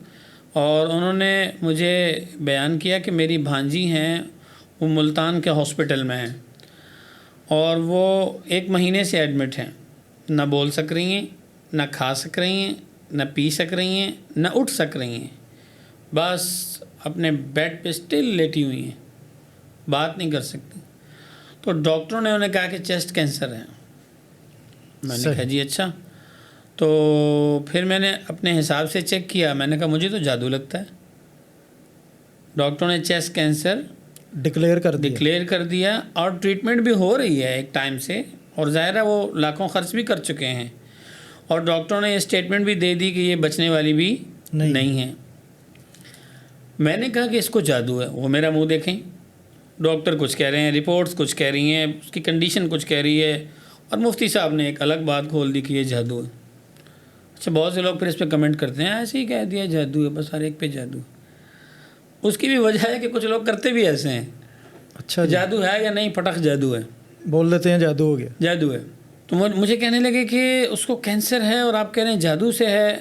اور انہوں نے مجھے بیان کیا کہ میری بھانجی ہیں، وہ ملتان کے ہاسپٹل میں ہیں، اور وہ 1 مہینے سے ایڈمٹ ہیں. نہ بول سک رہی ہیں، نہ کھا سک رہی ہیں، نہ پی سک رہی ہیں، نہ اٹھ سک رہی ہیں، بس اپنے بیڈ پہ اسٹل لیٹی ہوئی ہیں، بات نہیں کر سکتی. تو ڈاکٹروں نے انہیں کہا کہ چیسٹ کینسر ہے. میں نے کہا جی اچھا. تو پھر میں نے اپنے حساب سے چیک کیا، میں نے کہا مجھے تو جادو لگتا ہے. ڈاکٹروں نے چیسٹ کینسر ڈکلیئر کر دیا، اور ٹریٹمنٹ بھی ہو رہی ہے ایک ٹائم سے، اور ظاہر ہے وہ لاکھوں خرچ بھی کر چکے ہیں، اور ڈاکٹروں نے یہ اسٹیٹمنٹ بھی دے دی کہ یہ بچنے والی بھی نہیں ہے. میں نے کہا کہ اس کو جادو ہے. وہ میرا منہ دیکھیں، ڈاکٹر کچھ کہہ رہے ہیں، رپورٹس کچھ کہہ رہی ہیں، اس کی کنڈیشن کچھ کہہ رہی ہے، اور مفتی صاحب نے ایک الگ بات کھول دی کہ یہ جادو ہے. اچھا، بہت سے لوگ پھر اس پہ کمنٹ کرتے ہیں ایسے ہی کہہ دیا جادو ہے، بس ہر ایک پہ جادو. اس کی بھی وجہ ہے کہ کچھ لوگ کرتے بھی ایسے ہیں. اچھا، جادو ہے یا نہیں، پٹخ جادو ہے بول دیتے ہیں، جادو ہو گیا، جادو ہے. تو مجھے کہنے لگے کہ اس کو کینسر ہے اور آپ کہہ رہے ہیں جادو سے ہے.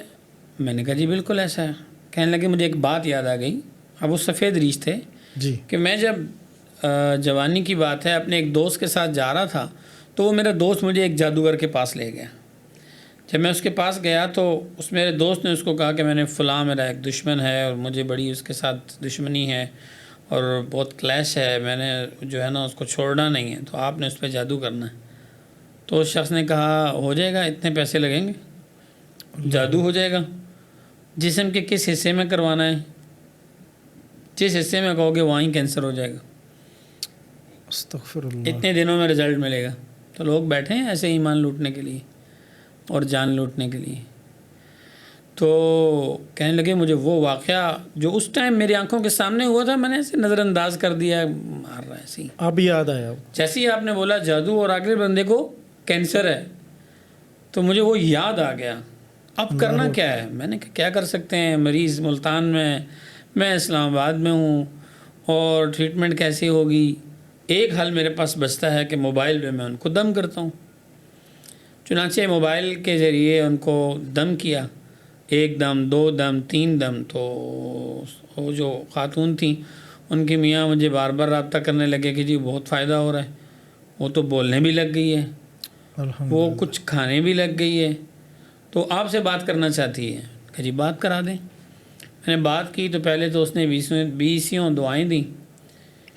میں نے کہا جی بالکل ایسا ہے. کہنے لگے مجھے ایک بات یاد آ گئی. اب وہ سفید ریش تھے جی، کہ میں جب جوانی کی بات ہے اپنے ایک دوست کے ساتھ جا رہا تھا، تو وہ میرا دوست مجھے ایک جادوگر کے پاس لے گیا. جب میں اس کے پاس گیا تو اس میرے دوست نے اس کو کہا کہ میں نے فلاں میرا ایک دشمن ہے اور مجھے بڑی اس کے ساتھ دشمنی ہے اور بہت کلیش ہے، میں نے جو ہے نا اس کو چھوڑنا نہیں ہے، تو آپ نے اس پہ جادو کرنا ہے. تو اس شخص نے کہا ہو جائے گا، اتنے پیسے لگیں گے، جادو ہو جائے گا. جسم کے کس حصے میں کروانا ہے، جس حصے میں کہو گے وہیں کینسر ہو جائے گا، استغفر اللہ، اتنے دنوں میں رزلٹ ملے گا. تو لوگ بیٹھے ہیں ایسے ایمان لوٹنے کے لیے اور جان لوٹنے کے لیے. تو کہنے لگے مجھے وہ واقعہ جو اس ٹائم میری آنکھوں کے سامنے ہوا تھا میں نے ایسے نظر انداز کر دیا، مار رہا ہے ایسے ہی، اب یاد آیا؟ جیسے ہی آپ نے بولا جادو اور آگے بندے کو کینسر ہے تو مجھے وہ یاد آ گیا۔ اب کرنا کیا ہے؟ میں نے کہا کیا کر سکتے ہیں، مریض ملتان میں اسلام آباد میں ہوں، اور ٹریٹمنٹ کیسی ہوگی؟ ایک حل میرے پاس بچتا ہے کہ موبائل پہ میں ان کو دم کرتا ہوں۔ چنانچہ موبائل کے ذریعے ان کو دم کیا، 1 دم 2 دم 3 دم۔ تو وہ جو خاتون تھیں ان کے میاں مجھے بار بار رابطہ کرنے لگے کہ جی بہت فائدہ ہو رہا ہے، وہ تو بولنے بھی لگ گئی ہے، وہ کچھ کھانے بھی لگ گئی ہے، تو آپ سے بات کرنا چاہتی ہے کہ جی بات کرا دیں۔ میں نے بات کی تو پہلے تو اس نے 20 دعائیں دیں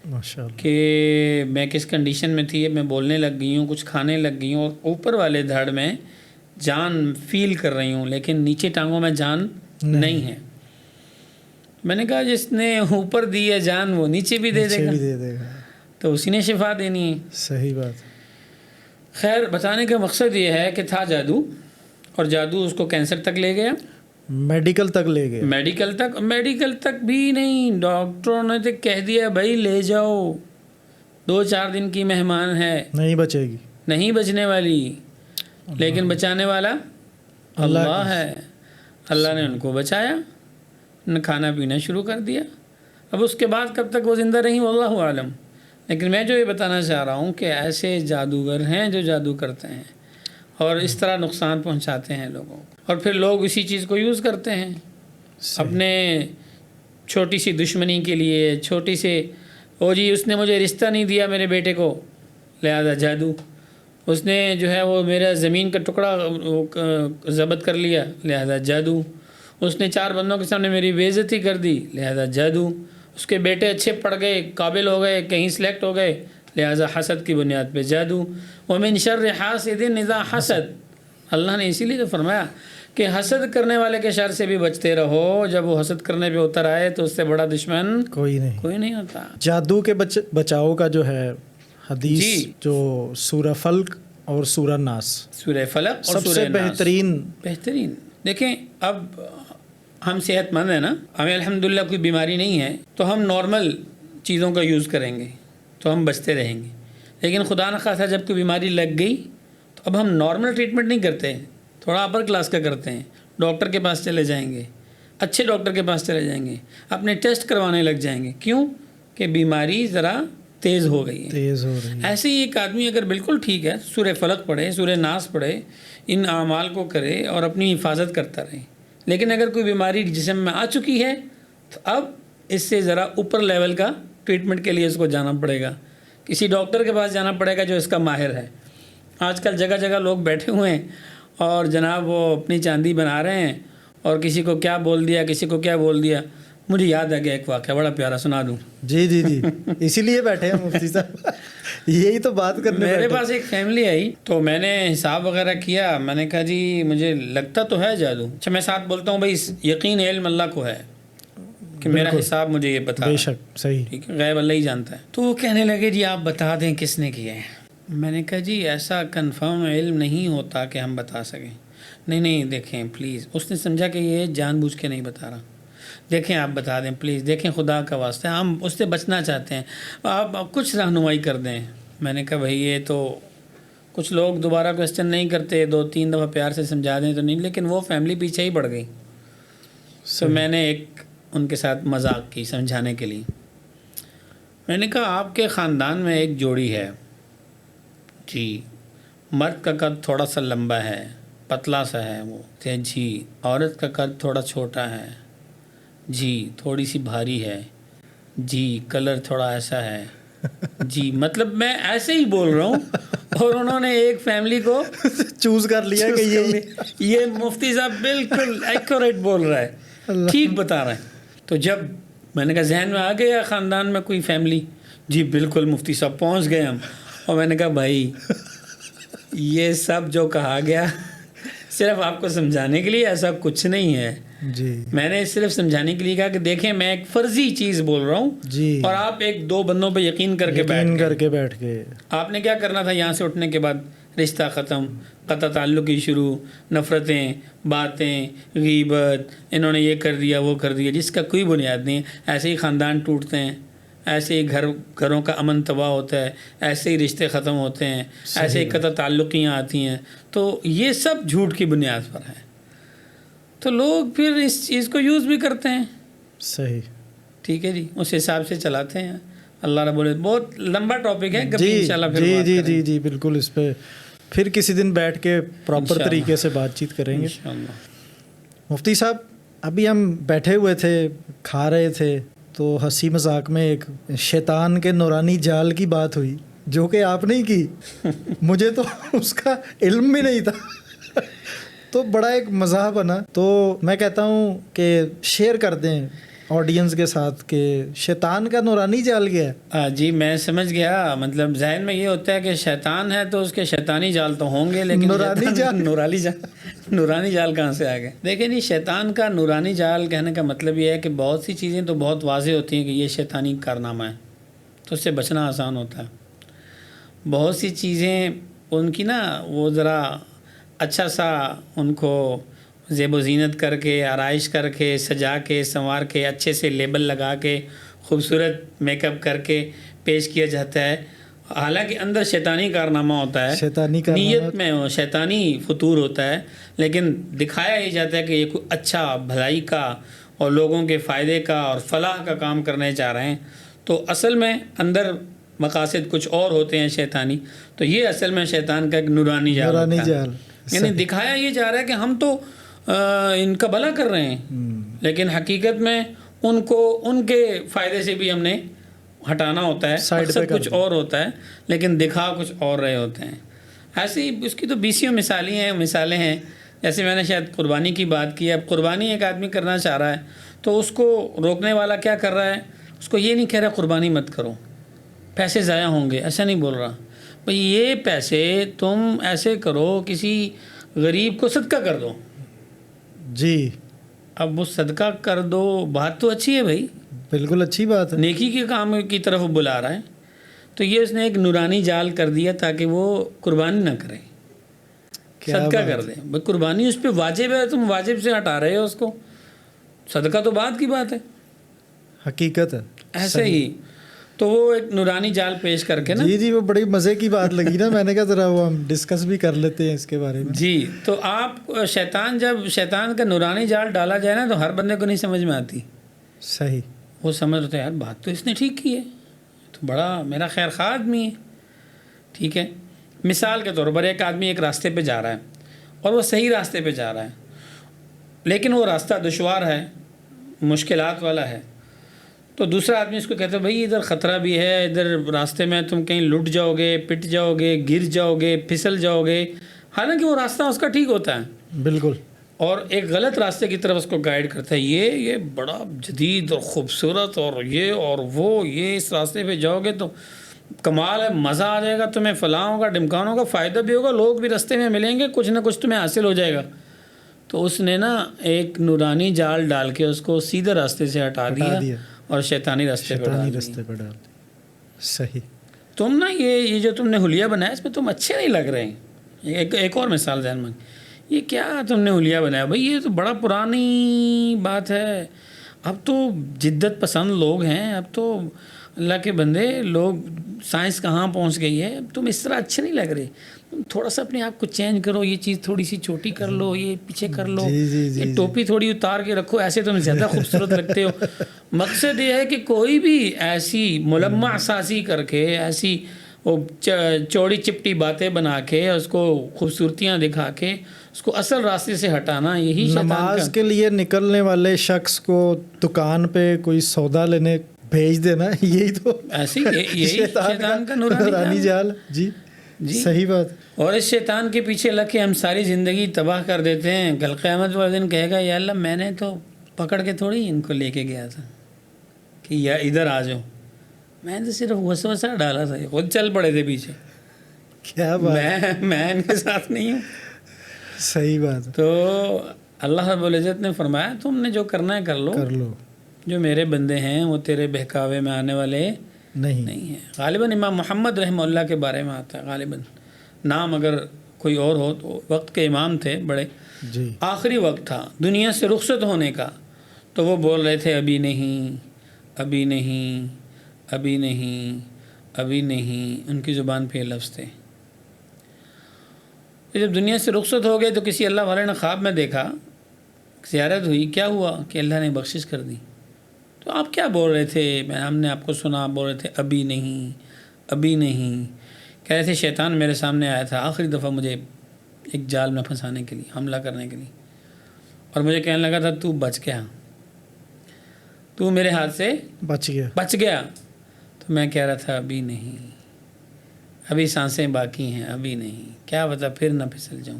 ماشاءاللہ کہ میں کس کنڈیشن میں تھی، میں بولنے لگ گئی ہوں، کچھ کھانے لگ گئی ہوں، اور اوپر والے دھڑ میں جان فیل کر رہی ہوں لیکن نیچے ٹانگوں میں جان نہیں ہے۔ میں نے کہا جس نے اوپر دی ہے جان وہ نیچے بھی دے دے گا، تو اسی نے شفا دینی ہے۔ صحیح بات۔ خیر بتانے کا مقصد یہ ہے کہ تھا جادو، اور جادو اس کو کینسر تک لے گیا، میڈیکل تک لے گئے؟ میڈیکل تک بھی نہیں، ڈاکٹروں نے تو کہہ دیا بھائی لے جاؤ، 2-4 دن کی مہمان ہے، نہیں بچے گی، نہیں بچنے والی، لیکن بچانے والا اللہ ہے۔ اللہ نے ان کو بچایا، نے کھانا پینا شروع کر دیا۔ اب اس کے بعد کب تک وہ زندہ رہیں واللہ عالم، لیکن میں جو یہ بتانا چاہ رہا ہوں کہ ایسے جادوگر ہیں جو جادو کرتے ہیں اور اس طرح نقصان پہنچاتے ہیں لوگوں کو، اور پھر لوگ اسی چیز کو یوز کرتے ہیں اپنے چھوٹی سی دشمنی کے لیے، چھوٹی سے او جی اس نے مجھے رشتہ نہیں دیا میرے بیٹے کو لہذا جادو، اس نے جو ہے وہ میرا زمین کا ٹکڑا ضبط کر لیا لہذا جادو، اس نے 4 بندوں کے سامنے میری بے عزتی کر دی لہذا جادو، اس کے بیٹے اچھے پڑھ گئے، قابل ہو گئے، کہیں سلیکٹ ہو گئے لہذا حسد کی بنیاد پہ جادو۔ وَمِن شَرِّ حَاسِدٍ إِذَا حَسَد، اللہ نے اسی لیے تو فرمایا کہ حسد کرنے والے کے شر سے بھی بچتے رہو، جب وہ حسد کرنے پہ اتر آئے تو اس سے بڑا دشمن کوئی نہیں ہوتا۔ جادو کے بچاؤ کا جو ہے حدیث جو سورہ فلق اور سورہ ناس، سورہ فلق اور سب سے بہترین دیکھیں، اب ہم صحت مند ہیں نا، ہمیں الحمدللہ کوئی بیماری نہیں ہے، تو ہم نارمل چیزوں کا یوز کریں گے تو ہم بچتے رہیں گے، لیکن خدا نخواستہ جب کوئی بیماری لگ گئی تو اب ہم نارمل ٹریٹمنٹ نہیں کرتے، تھوڑا اپر کلاس کا کرتے ہیں، ڈاکٹر کے پاس چلے جائیں گے، اچھے ڈاکٹر کے پاس چلے جائیں گے، اپنے ٹیسٹ کروانے لگ جائیں گے، کیوں کہ بیماری ذرا تیز ہو گئی ہے۔ ایسے ہی ایک آدمی اگر بالکل ٹھیک ہے، سورہ فلق پڑھے، سورہ ناس پڑھے، ان اعمال کو کرے اور اپنی حفاظت کرتا رہے، لیکن اگر کوئی بیماری جسم میں آ چکی ہے تو اب اس سے ذرا اوپر لیول کا ٹریٹمنٹ کے لیے اس کو جانا پڑے گا، کسی ڈاکٹر کے پاس جانا پڑے گا جو اس کا ماہر ہے۔ آج کل جگہ جگہ لوگ بیٹھے ہوئے ہیں اور جناب وہ اپنی چاندی بنا رہے ہیں، اور کسی کو کیا بول دیا، کسی کو کیا بول دیا۔ مجھے یاد آ گیا ایک واقعہ بڑا پیارا، سنا دوں؟ جی اسی لیے بیٹھے ہیں مفتی صاحب، یہی تو بات کرنے میرے پاس ایک فیملی آئی تو میں نے حساب وغیرہ کیا، میں نے کہا جی مجھے لگتا تو ہے جادو، اچھا میں ساتھ بولتا ہوں بھائی یقین علم اللہ کو ہے کہ میرا حساب مجھے یہ بتا، بے شک صحیح، ٹھیک ہے، غیب اللہ ہی جانتا ہے۔ تو وہ کہنے لگے جی آپ بتا دیں کس نے کیا ہے۔ میں نے کہا جی ایسا کنفرم علم نہیں ہوتا کہ ہم بتا سکیں۔ نہیں دیکھیں پلیز، اس نے سمجھا کہ یہ جان بوجھ کے نہیں بتا رہا، دیکھیں آپ بتا دیں پلیز، دیکھیں خدا کا واسطہ ہم اس سے بچنا چاہتے ہیں، آپ کچھ رہنمائی کر دیں۔ میں نے کہا بھائی یہ تو کچھ لوگ دوبارہ کویسچن نہیں کرتے، 2-3 دفعہ پیار سے سمجھا دیں تو نہیں، لیکن وہ فیملی پیچھے ہی پڑ گئی۔ تو میں نے ایک ان کے ساتھ مذاق کی سمجھانے کے لیے، میں نے کہا آپ کے خاندان میں ایک جوڑی ہے جی، مرد کا قد تھوڑا سا لمبا ہے، پتلا سا ہے وہ جی، عورت کا قد تھوڑا چھوٹا ہے جی، تھوڑی سی بھاری ہے جی، کلر تھوڑا ایسا ہے جی، مطلب میں ایسے ہی بول رہا ہوں اور انہوں نے ایک فیملی کو چوز کر لیا کہ یہ مفتی صاحب بالکل ایکوریٹ بول رہا ہے، ٹھیک بتا رہا ہے۔ تو جب میں نے کہا ذہن میں آ گیا خاندان میں کوئی فیملی، جی بالکل مفتی صاحب پہنچ گئے ہم، اور میں نے کہا بھائی یہ سب جو کہا گیا صرف آپ کو سمجھانے کے لیے، ایسا کچھ نہیں ہے جی، میں نے صرف سمجھانے کے لیے کہا کہ دیکھیں میں ایک فرضی چیز بول رہا ہوں جی، اور آپ 1-2 بندوں پہ یقین کر کے بیٹھ گئے۔ آپ نے کیا کرنا تھا، یہاں سے اٹھنے کے بعد رشتہ ختم، قطع تعلق کی شروع، نفرتیں، باتیں، غیبت، انہوں نے یہ کر دیا وہ کر دیا، جس کا کوئی بنیاد نہیں ہے۔ ایسے ہی خاندان ٹوٹتے ہیں، ایسے ہی گھروں کا امن تباہ ہوتا ہے، ایسے ہی رشتے ختم ہوتے ہیں، ایسے ہی قطع تعلقیاں آتی ہیں۔ تو یہ سب جھوٹ کی بنیاد پر ہے، تو لوگ پھر اس چیز کو یوز بھی کرتے ہیں۔ صحیح، ٹھیک ہے جی، اس حساب سے چلاتے ہیں۔ اللہ رب العزت، بہت لمبا ٹاپک ہے، کبھی جی انشاءاللہ پھر جی بات جی کریں جی جی بالکل، اس پہ پھر کسی دن بیٹھ کے پراپر انشاءاللہ طریقے سے بات چیت کریں گے۔ انشاءاللہ۔ مفتی صاحب، ابھی ہم بیٹھے ہوئے تھے، کھا رہے تھے، تو ہنسی مذاق میں ایک شیطان کے نورانی جال کی بات ہوئی، جو کہ آپ نے ہی کی۔ مجھے تو اس کا علم بھی نہیں تھا، تو بڑا ایک مزاح بنا۔ تو میں کہتا ہوں کہ شیئر کر دیں آڈینس کے ساتھ کہ شیطان کا نورانی جال کیا ہے۔ جی میں سمجھ گیا، مطلب ذہن میں یہ ہوتا ہے کہ شیطان ہے تو اس کے شیطانی جال تو ہوں گے، لیکن نورانی جال، نورانی جال کہاں سے آ گئے؟ دیکھیں نہیں، شیطان کا نورانی جال کہنے کا مطلب یہ ہے کہ بہت سی چیزیں تو بہت واضح ہوتی ہیں کہ یہ شیطانی کارنامہ ہے، تو اس سے بچنا آسان ہوتا ہے۔ بہت سی چیزیں ان کی نا وہ ذرا اچھا سا ان کو زیب و زینت کر کے، آرائش کر کے، سجا کے، سنوار کے، اچھے سے لیبل لگا کے، خوبصورت میک اپ کر کے پیش کیا جاتا ہے، حالانکہ اندر شیطانی کارنامہ ہوتا ہے، شیطانی کارنامہ، نیت میں شیطانی فطور ہوتا ہے، لیکن دکھایا یہ جاتا ہے کہ یہ کوئی اچھا، بھلائی کا اور لوگوں کے فائدے کا اور فلاح کا کام کرنے جا رہے ہیں، تو اصل میں اندر مقاصد کچھ اور ہوتے ہیں شیطانی۔ تو یہ اصل میں شیطان کا ایک نورانی جال ہوتا ہے، جال، یعنی دکھایا یہ جا رہا ہے کہ ہم تو ان کا بھلا کر رہے ہیں، لیکن حقیقت میں ان کو ان کے فائدے سے بھی ہم نے ہٹانا ہوتا ہے، مقصد کچھ اور ہوتا ہے، لیکن دکھا کچھ اور رہے ہوتے ہیں۔ ایسے ہی اس کی تو بیسیوں مثالیں ہیں، جیسے میں نے شاید قربانی کی بات کی ہے۔ اب قربانی ایک آدمی کرنا چاہ رہا ہے تو اس کو روکنے والا کیا کر رہا ہے؟ اس کو یہ نہیں کہہ رہا قربانی مت کرو، پیسے ضائع ہوں گے، ایسا نہیں بول رہا بھئی یہ پیسے تم ایسے کرو، کسی غریب کو صدقہ کر دو۔ جی اب وہ صدقہ کر دو، بات تو اچھی ہے بھائی، بالکل اچھی بات ہے، نیکی کے کام کی طرف بلا رہا ہے، تو یہ اس نے ایک نورانی جال کر دیا تاکہ وہ قربانی نہ کرے، صدقہ کر دے۔ بھائی قربانی اس پہ واجب ہے، تم واجب سے ہٹا رہے ہو اس کو، صدقہ تو بعد کی بات ہے، حقیقت ہے۔ ایسے ہی تو وہ ایک نورانی جال پیش کر کے نا، جی وہ بڑی مزے کی بات لگی نا، میں نے کہا ذرا وہ ہم ڈسکس بھی کر لیتے ہیں اس کے بارے میں۔ جی تو آپ جب شیطان کا نورانی جال ڈالا جائے نا تو ہر بندے کو نہیں سمجھ میں آتی، صحیح، وہ سمجھ رہتے ہیں یار بات تو اس نے ٹھیک کی ہے، تو بڑا میرا خیر خواہ آدمی ہے، ٹھیک ہے۔ مثال کے طور پر ایک آدمی ایک راستے پہ جا رہا ہے اور وہ صحیح راستے پہ جا رہا ہے، لیکن وہ راستہ دشوار ہے، مشکلات والا ہے، تو دوسرا آدمی اس کو کہتا ہے بھائی ادھر خطرہ بھی ہے، ادھر راستے میں تم کہیں لٹ جاؤ گے، پٹ جاؤ گے، گر جاؤ گے، پھسل جاؤ گے، حالانکہ وہ راستہ اس کا ٹھیک ہوتا ہے، بالکل، اور ایک غلط راستے کی طرف اس کو گائیڈ کرتا ہے، یہ بڑا جدید اور خوبصورت اور یہ اور وہ، یہ اس راستے پہ جاؤ گے تو کمال ہے، مزہ آ جائے گا، تمہیں فلاں ہوگا، ڈمکان ہوگا، فائدہ بھی ہوگا، لوگ بھی راستے میں ملیں گے، کچھ نہ کچھ تمہیں حاصل ہو جائے گا۔ تو اس نے نا ایک نورانی جال ڈال کے اس کو سیدھے راستے سے ہٹا دیا اور شیطانی راستے پہ ڈال دیا۔ صحیح، تم نا یہ جو تم نے حلیہ بنایا اس میں تم اچھے نہیں لگ رہے ہیں۔ ایک اور مثال ذہن میں، یہ کیا تم نے حلیہ بنایا بھائی، یہ تو بڑا پرانی بات ہے، اب تو جدت پسند لوگ ہیں، اب تو اللہ کے بندے لوگ، سائنس کہاں پہنچ گئی ہے، تم اس طرح اچھے نہیں لگ رہے، تم تھوڑا سا اپنے آپ کو چینج کرو، یہ چیز تھوڑی سی چھوٹی کر لو، یہ پیچھے کر لو، یہ ٹوپی تھوڑی اتار کے رکھو، ایسے تم زیادہ خوبصورت لگتے ہو۔ مقصد یہ ہے کہ کوئی بھی ایسی ملمع سازی کر کے، ایسی وہ چوڑی چپٹی باتیں بنا کے، اس کو خوبصورتیاں دکھا کے اس کو اصل راستے سے ہٹانا، یہی نماز کے لیے نکلنے والے شخص کو دکان پہ کوئی سودا لینے بھیج دینا، یہی تو ایسی یہی شیطان کا نورانی جال۔ جی صحیح بات۔ اور اس شیطان کے پیچھے لگ کے ہم ساری زندگی تباہ کر دیتے ہیں، کل قیامت والے دن کہے گا یا اللہ میں نے تو پکڑ کے تھوڑی ان کو لے کے گیا تھا کہ یا ادھر آ جاؤ، میں نے تو صرف وسوسہ ڈالا تھا، خود چل پڑے تھے پیچھے، کیا بات، میں ان کے ساتھ نہیں ہوں۔ صحیح بات۔ تو اللہ رب العزت نے فرمایا تم نے جو کرنا ہے کر لو، جو میرے بندے ہیں وہ تیرے بہکاوے میں آنے والے نہیں ہیں۔ غالباً امام محمد رحمہ اللہ کے بارے میں آتا ہے، غالباً نام اگر کوئی اور ہو تو وقت کے امام تھے بڑے، جی آخری وقت تھا دنیا سے رخصت ہونے کا، تو وہ بول رہے تھے ابھی نہیں، ابھی نہیں، ابھی نہیں، ابھی نہیں، ان کی زبان پہ یہ لفظ تھے۔ جب دنیا سے رخصت ہو گئے تو کسی اللہ والے نے خواب میں دیکھا، زیارت ہوئی، کیا ہوا کہ اللہ نے بخشش کر دی۔ تو آپ کیا بول رہے تھے؟ ہم نے آپ کو سنا بول رہے تھے ابھی نہیں، ابھی نہیں۔ کہہ رہے تھے شیطان میرے سامنے آیا تھا آخری دفعہ مجھے ایک جال میں پھنسانے کے لیے، حملہ کرنے کے لیے، اور مجھے کہنے لگا تھا تو بچ گیا، تو میرے ہاتھ سے بچ گیا۔ تو میں کہہ رہا تھا ابھی نہیں، ابھی سانسیں باقی ہیں، ابھی نہیں، کیا پتہ پھر نہ پھسل جاؤں،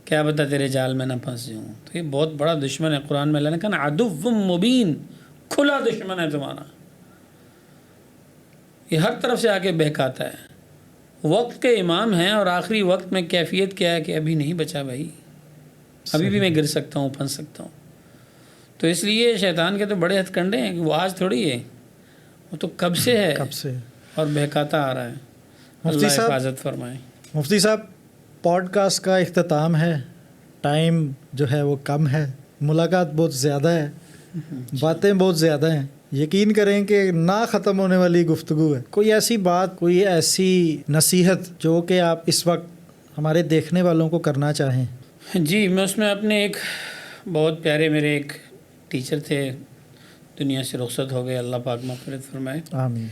کیا پتہ تیرے جال میں نہ پھنس جاؤں۔ تو یہ بہت بڑا دشمن ہے، قرآن میں اللہ نے کہا نا عدو مبین، کھلا دشمن ہے تمہارا، یہ ہر طرف سے آ کے بہکاتا ہے۔ وقت کے امام ہیں اور آخری وقت میں کیفیت کیا ہے کہ ابھی نہیں بچا بھائی، ابھی بھی میں گر سکتا ہوں، پھنس سکتا ہوں۔ تو اس لیے شیطان کے تو بڑے ہتھ کنڈے ہیں کہ وہ آج تھوڑی ہے، وہ تو کب سے ہے اور بہکاتا آ رہا ہے۔ اللہ حفاظت فرمائے۔ مفتی صاحب، پوڈ کاسٹ کا اختتام ہے، ٹائم جو ہے وہ کم ہے، ملاقات بہت زیادہ ہے، باتیں بہت زیادہ ہیں، یقین کریں کہ نہ ختم ہونے والی گفتگو ہے۔ کوئی ایسی بات، کوئی ایسی نصیحت جو کہ آپ اس وقت ہمارے دیکھنے والوں کو کرنا چاہیں؟ جی، میں اس میں اپنے ایک بہت پیارے میرے ایک ٹیچر تھے، دنیا سے رخصت ہو گئے، اللہ پاک مغفرت فرمائے، آمین۔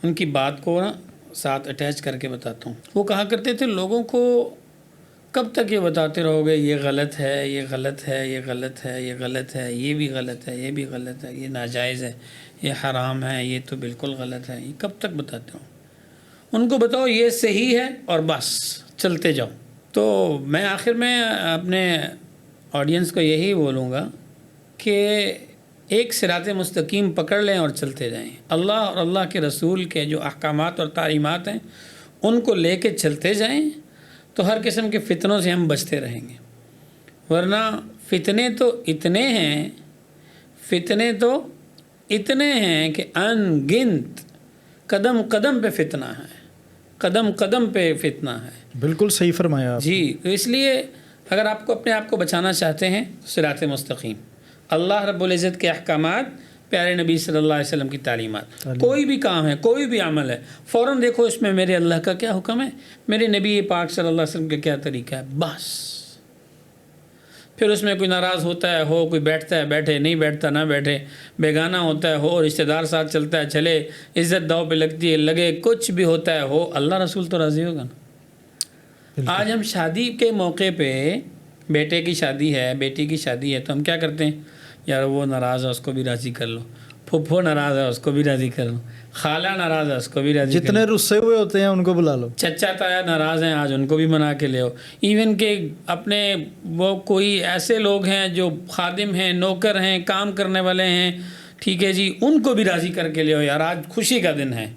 ان کی بات کو نا ساتھ اٹیچ کر کے بتاتا ہوں۔ وہ کہا کرتے تھے لوگوں کو کب تک یہ بتاتے رہو گے یہ غلط ہے، یہ غلط ہے، یہ غلط ہے، یہ غلط ہے، یہ بھی غلط ہے، یہ بھی غلط ہے، یہ ناجائز ہے، یہ حرام ہے، یہ تو بالکل غلط ہے، یہ کب تک بتاتے ہو؟ ان کو بتاؤ یہ صحیح ہے اور بس چلتے جاؤ۔ تو میں آخر میں اپنے آڈینس کو یہی بولوں گا کہ ایک صراط مستقیم پکڑ لیں اور چلتے جائیں۔ اللہ اور اللہ کے رسول کے جو احکامات اور تعلیمات ہیں ان کو لے کے چلتے جائیں تو ہر قسم کے فتنوں سے ہم بچتے رہیں گے، ورنہ فتنے تو اتنے ہیں کہ ان گنت، قدم قدم پہ فتنہ ہے، قدم قدم پہ فتنہ ہے۔ بالکل صحیح فرمایا آپ۔ جی، تو اس لیے اگر آپ کو اپنے آپ کو بچانا چاہتے ہیں تو صراط مستقیم، اللہ رب العزت کے احکامات، پیارے نبی صلی اللہ علیہ وسلم کی تعلیمات، کوئی بھی کام ہے، کوئی بھی عمل ہے، فوراً دیکھو اس میں میرے اللہ کا کیا حکم ہے، میرے نبی پاک صلی اللہ علیہ وسلم کا کیا طریقہ ہے، بس۔ پھر اس میں کوئی ناراض ہوتا ہے ہو، کوئی بیٹھتا ہے بیٹھے، نہیں بیٹھتا نہ بیٹھے، بیگانہ ہوتا ہے ہو، رشتہ دار ساتھ چلتا ہے چلے، عزت داؤ پہ لگتی ہے لگے، کچھ بھی ہوتا ہے ہو، اللہ رسول تو راضی ہوگا نا۔ آج ہم شادی کے موقع پہ، بیٹے کی شادی ہے، بیٹی کی شادی ہے، تو ہم کیا کرتے ہیں، یار وہ ناراض ہے اس کو بھی راضی کر لو، پھپھو ناراض ہے اس کو بھی راضی کر لو، خالہ ناراض ہے اس کو بھی راضی کر لو، جتنے رسے ہوئے ہوتے ہیں ان کو بلا لو، چچا تایا ناراض ہیں آج ان کو بھی منا کے لے آؤ، ایون کہ اپنے وہ کوئی ایسے لوگ ہیں جو خادم ہیں، نوکر ہیں، کام کرنے والے ہیں، ٹھیک ہے جی، ان کو بھی راضی کر کے لے آؤ، یار آج خوشی کا دن ہے۔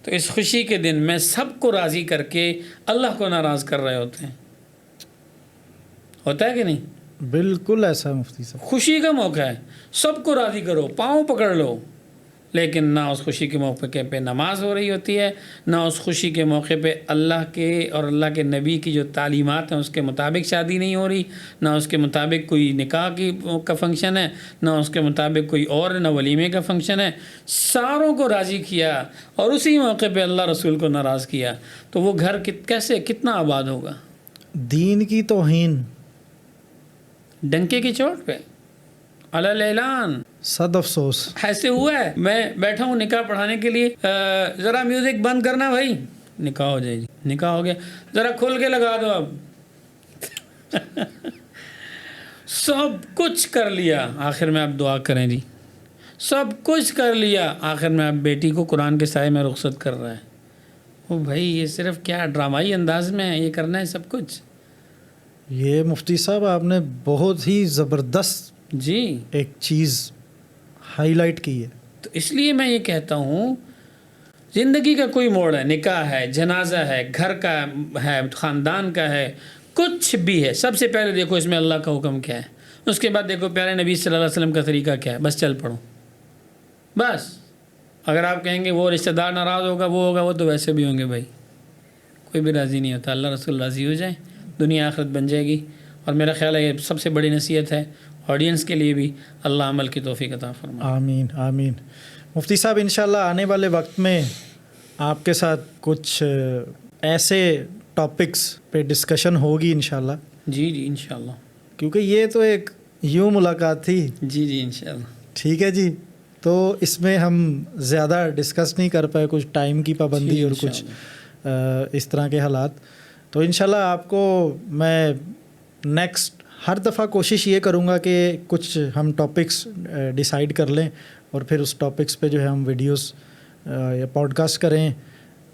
تو اس خوشی کے دن میں سب کو راضی کر کے اللہ کو ناراض کر رہے ہوتے ہیں، ہوتا ہے کہ نہیں؟ بالکل ایسا ہے مفتی صاحب۔ خوشی کا موقع ہے، سب کو راضی کرو، پاؤں پکڑ لو، لیکن نہ اس خوشی کے موقع پہ نماز ہو رہی ہوتی ہے، نہ اس خوشی کے موقع پہ اللہ کے اور اللہ کے نبی کی جو تعلیمات ہیں اس کے مطابق شادی نہیں ہو رہی، نہ اس کے مطابق کوئی نکاح کا فنکشن ہے، نہ اس کے مطابق کوئی اور، نہ ولیمے کا فنکشن ہے، ساروں کو راضی کیا اور اسی موقع پہ اللہ رسول کو ناراض کیا، تو وہ گھر کیسے کتنا آباد ہوگا؟ دین کی توہین، ڈنکے کی چوٹ پہ، علی الاعلان۔ صد افسوس۔ ایسے ہوا ہے، میں بیٹھا ہوں نکاح پڑھانے کے لیے، ذرا میوزک بند کرنا بھائی، نکاح ہو جائے جی، نکاح ہو گیا، ذرا کھول کے لگا دو اب۔ سب کچھ کر لیا، آخر میں آپ دعا کریں جی، سب کچھ کر لیا، آخر میں آپ بیٹی کو قرآن کے سائے میں رخصت کر رہا ہے۔ وہ بھائی یہ صرف کیا ڈرامائی انداز میں ہے، یہ کرنا ہے سب کچھ؟ یہ مفتی صاحب آپ نے بہت ہی زبردست جی ایک چیز ہائی لائٹ کی ہے۔ تو اس لیے میں یہ کہتا ہوں زندگی کا کوئی موڑ ہے، نکاح ہے، جنازہ ہے، گھر کا ہے، خاندان کا ہے، کچھ بھی ہے، سب سے پہلے دیکھو اس میں اللہ کا حکم کیا ہے، اس کے بعد دیکھو پیارے نبی صلی اللہ علیہ وسلم کا طریقہ کیا ہے، بس چل پڑو بس۔ اگر آپ کہیں گے وہ رشتہ دار ناراض ہوگا، وہ ہوگا، وہ تو ویسے بھی ہوں گے بھائی، کوئی بھی راضی نہیں ہوتا. اللہ رسول راضی ہو جائیں, دنیا آخرت بن جائے گی. اور میرا خیال ہے یہ سب سے بڑی نصیحت ہے آڈینس کے لیے بھی. اللہ عمل کی توفیق عطا فرمائے. آمین آمین. مفتی صاحب انشاءاللہ آنے والے وقت میں آپ کے ساتھ کچھ ایسے ٹاپکس پہ ڈسکشن ہوگی انشاءاللہ. جی جی انشاءاللہ. کیونکہ یہ تو ایک یوں ملاقات تھی. جی جی انشاءاللہ. ٹھیک ہے جی. تو اس میں ہم زیادہ ڈسکس نہیں کر پائے, کچھ ٹائم کی پابندی اور کچھ اس طرح کے حالات. تو انشاءاللہ آپ کو میں نیکسٹ ہر دفعہ کوشش یہ کروں گا کہ کچھ ہم ٹاپکس ڈیسائیڈ کر لیں اور پھر اس ٹاپکس پہ جو ہے ہم ویڈیوز یا پوڈ کاسٹ کریں,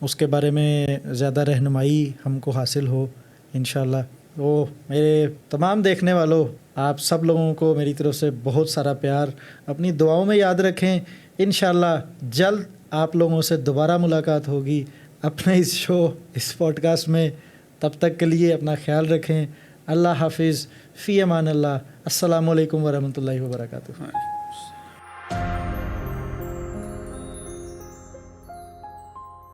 اس کے بارے میں زیادہ رہنمائی ہم کو حاصل ہو انشاءاللہ. تو میرے تمام دیکھنے والوں, آپ سب لوگوں کو میری طرف سے بہت سارا پیار, اپنی دعاؤں میں یاد رکھیں. انشاءاللہ جلد آپ لوگوں سے دوبارہ ملاقات ہوگی اپنے اس شو, اس پوڈ کاسٹ میں. تب تک کے لیے اپنا خیال رکھیں. اللہ حافظ. فی امان اللہ. السلام علیکم ورحمۃ اللہ وبرکاتہ.